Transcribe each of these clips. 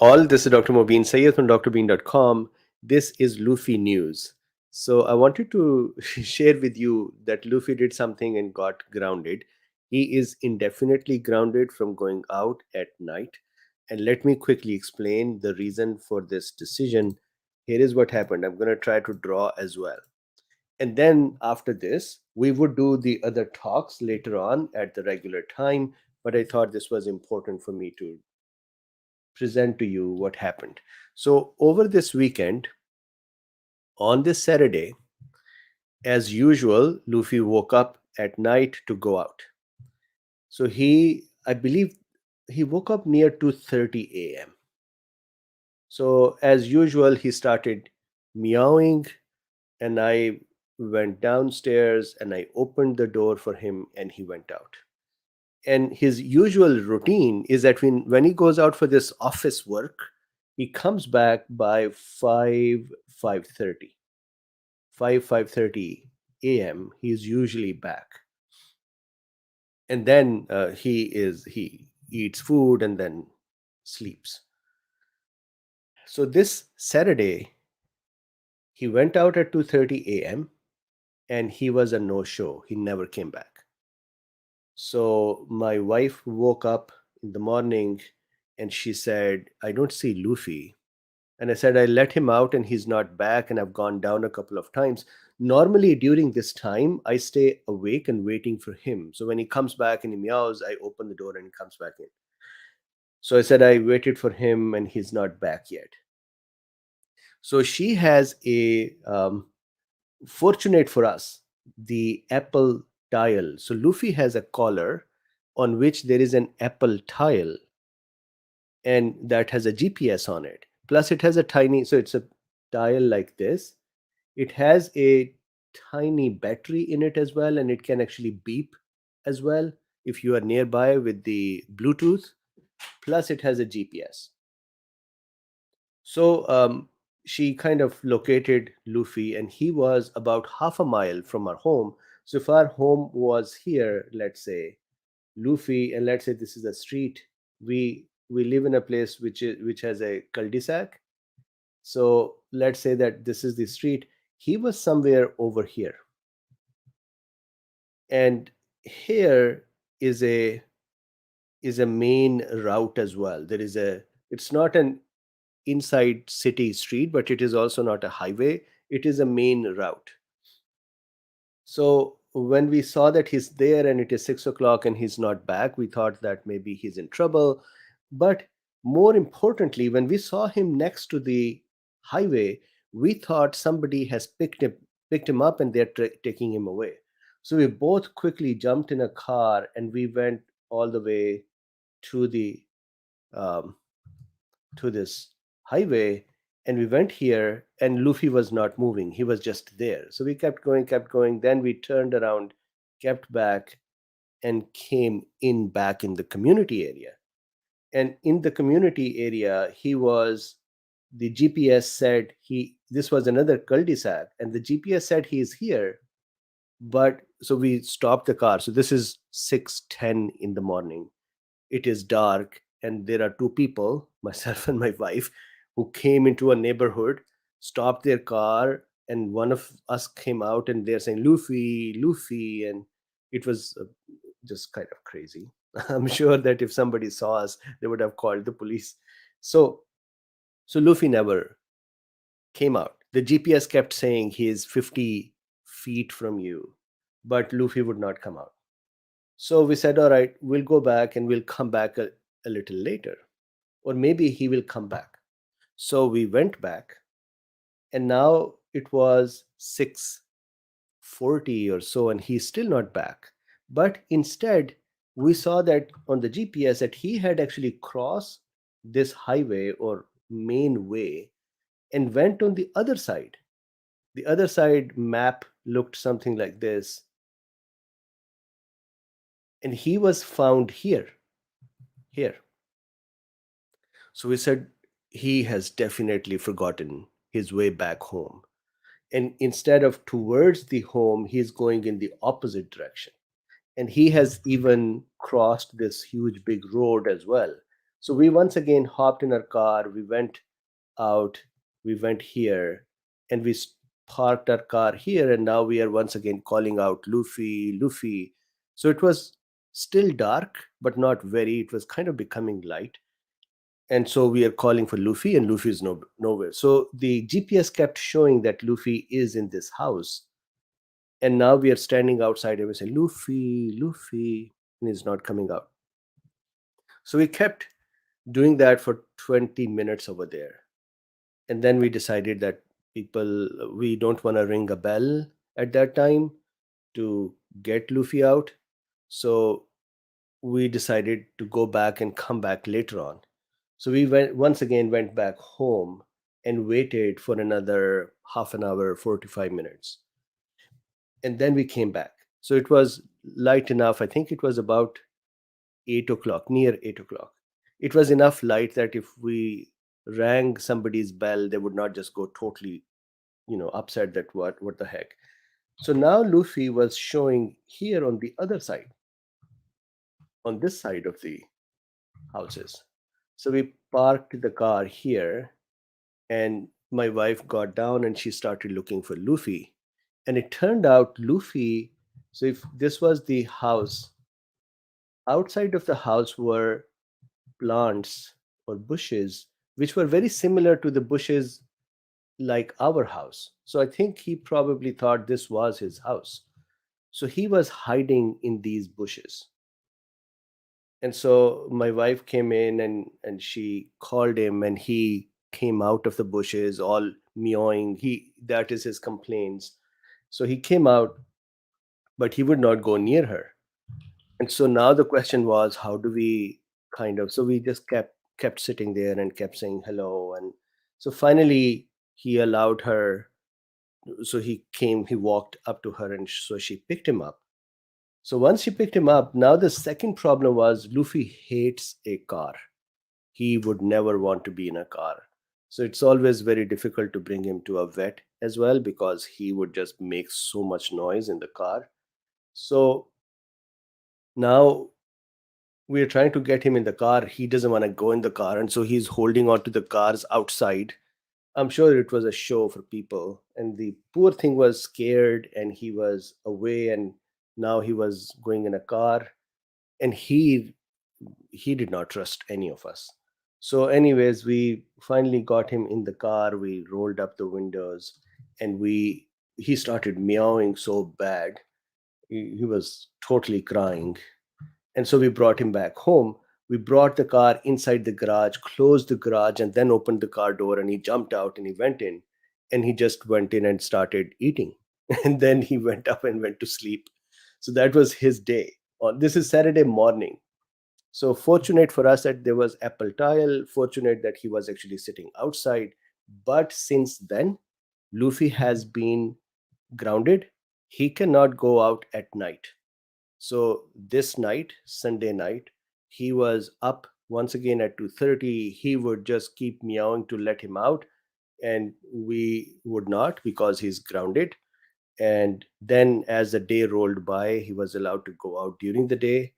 all. This is Dr. Mobeen Sayed from drbean.com. This is Loofy News. So I wanted to share with you that Loofy did something and got grounded. He is indefinitely grounded from going out at night. And let me quickly explain the reason for this decision. Here is what happened. I'm going to try to draw as well. And then after this, we would do the other talks later on at the regular time. But I thought this was important for me to present to you what happened. So, over this weekend, on this Saturday, as usual, Luffy woke up at night to go out. So I believe, he woke up near 2:30 a.m. So, as usual, he started meowing, and I went downstairs and I opened the door for him, and he went out. And his usual routine is that when he goes out for this office work, he comes back by 5:30 5:30 a.m. He's usually back. And then he eats food and then sleeps. So this Saturday, he went out at 2:30 a.m. and he was a no show. He never came back. So my wife woke up in the morning and she said, I don't see Luffy. And I said, I let him out and he's not back. And I've gone down a couple of times. Normally, during this time, I stay awake and waiting for him. So when he comes back and he meows, I open the door and he comes back in. So I said, I waited for him and he's not back yet. So she has fortunate for us, the Apple tile. So Luffy has a collar on which there is an Apple tile, and that has a GPS on it. Plus, it has a tiny, so it's a tile like this. It has a tiny battery in it as well, and it can actually beep as well if you are nearby with the Bluetooth. Plus, it has a GPS. So she kind of located Luffy, and he was about half a mile from our home. So if our home was here, let's say Luffy, and let's say this is a street, we live in a place which has a cul-de-sac. So let's say that this is the street. He was somewhere over here, and here is a main route as well. It's not an inside city street, but it is also not a highway. It is a main route. So when we saw that he's there and it is 6 o'clock and he's not back, we thought that maybe he's in trouble. But more importantly, when we saw him next to the highway, we thought somebody has picked him up and they're taking him away. So we both quickly jumped in a car and we went all the way to the um, to this highway, and we went here and Luffy was not moving. He was just there. So we kept going. Then we turned around, kept back, and came in back in the community area. And in the community area, the GPS said this was another cul-de-sac, and the GPS said he is here. But so we stopped the car. So this is 6:10 in the morning. It is dark, and there are two people, myself and my wife, who came into a neighborhood, stopped their car, and one of us came out and they're saying Luffy, Luffy, and it was just kind of crazy. I'm sure that if somebody saw us, they would have called the police. So so Luffy never came out. The GPS kept saying he is 50 feet from you, but Luffy would not come out. So we said, all right, we'll go back and we'll come back a little later, or maybe he will come back. So we went back, and now it was 6:40 or so, and he's still not back. But instead, we saw that on the GPS that he had actually crossed this highway or main way and went on the other side. The other side map looked something like this, and he was found here. So we said he has definitely forgotten his way back home. And instead of towards the home, he's going in the opposite direction. And he has even crossed this huge big road as well. So we once again hopped in our car, we went out, we went here, and parked our car here, and now we are once again calling out Luffy, Luffy. So it was still dark, but not very. It was kind of becoming light. And so we are calling for Luffy, and Luffy is nowhere. So the GPS kept showing that Luffy is in this house. And now we are standing outside and we say, Luffy, Luffy, and he's not coming out. So we kept doing that for 20 minutes over there. And then we decided that we don't want to ring a bell at that time to get Luffy out. So we decided to go back and come back later on. So we once again went back home and waited for another half an hour, 45 minutes. And then we came back. So it was light enough. I think it was about 8 o'clock, near 8 o'clock. It was enough light that if we rang somebody's bell, they would not just go totally, upset that what the heck. So now Luffy was showing here on the other side, on this side of the houses. So we parked the car here, and my wife got down and she started looking for Luffy. And it turned out Luffy, so if this was the house, outside of the house were plants or bushes which were very similar to the bushes like our house. So I think he probably thought this was his house. So he was hiding in these bushes. And so my wife came in and she called him, and he came out of the bushes all meowing. That is his complaints. So he came out, but he would not go near her. And so now the question was, how do we so we just kept sitting there and kept saying hello. And so finally he allowed her. So he walked up to her, and so she picked him up. So once she picked him up, now the second problem was Luffy hates a car. He would never want to be in a car. So it's always very difficult to bring him to a vet as well, because he would just make so much noise in the car. So now we're trying to get him in the car. He doesn't want to go in the car, and so he's holding on to the cars outside. I'm sure it was a show for people, and the poor thing was scared, and he was away, and now he was going in a car, and he did not trust any of us. So anyways, we finally got him in the car. We rolled up the windows, and we he started meowing so bad. He was totally crying. And so we brought him back home. We brought the car inside the garage, closed the garage, and then opened the car door. And he jumped out and he went in. And he just went in and started eating. And then he went up and went to sleep. So that was his day. This is Saturday morning. So fortunate for us that there was apple tile, fortunate that he was actually sitting outside. But since then, Luffy has been grounded. He cannot go out at night. So this night, Sunday night, he was up once again at 2:30. He would just keep meowing to let him out, and we would not, because he's grounded. And then as the day rolled by, he was allowed to go out during the day.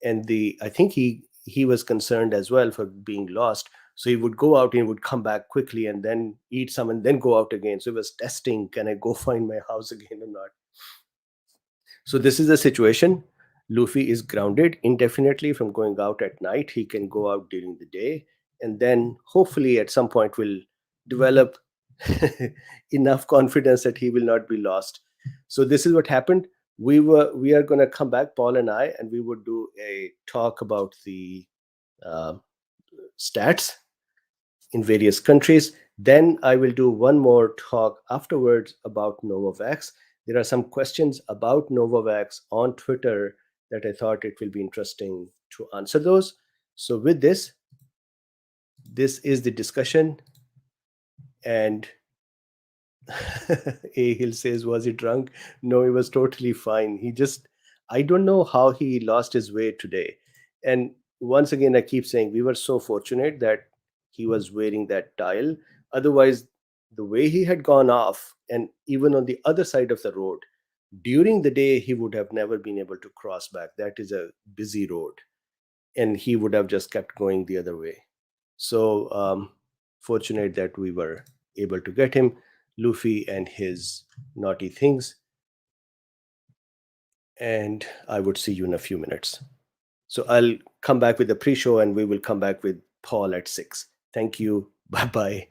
And the I think he was concerned as well for being lost. So he would go out and would come back quickly and then eat some and then go out again. So he was testing, can I go find my house again or not? So this is the situation. Luffy is grounded indefinitely from going out at night. He can go out during the day, and then hopefully at some point will develop enough confidence that he will not be lost. So this is what happened. We are going to come back, Paul and I, and we would do a talk about the uh, stats in various countries. Then I will do one more talk afterwards about Novavax. There are some questions about Novavax on Twitter that I thought it will be interesting to answer those. So with this is the discussion. And Hill says, was he drunk? No, he was totally fine. I don't know how he lost his way today. And once again, I keep saying we were so fortunate that he was wearing that tile. Otherwise, the way he had gone off, and even on the other side of the road, during the day, he would have never been able to cross back. That is a busy road. and he would have just kept going the other way. So fortunate that we were able to get him, Luffy and his naughty things. And I would see you in a few minutes. So I'll come back with the pre-show, and we will come back with Paul at 6. Thank you. Bye bye.